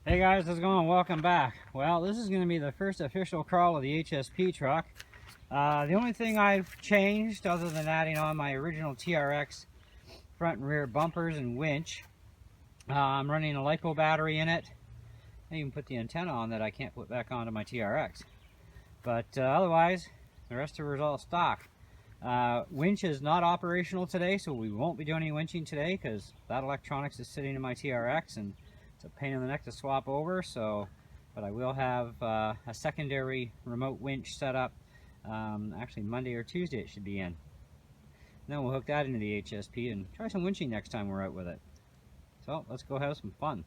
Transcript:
Hey guys, how's it going? Welcome back. Well, this is going to be the first official crawl of the HSP truck. The only thing I've changed, other than adding on my original TRX front and rear bumpers and winch, I'm running a LiPo battery in it. I even put the antenna on that I can't put back onto my TRX. But otherwise, the rest of it is all stock. Winch is not operational today, so we won't be doing any winching today because that electronics is sitting in my TRX and it's a pain in the neck to swap over. But I will have a secondary remote winch set up. Actually, Monday or Tuesday it should be in. And then we'll hook that into the HSP and try some winching next time we're out with it. So let's go have some fun.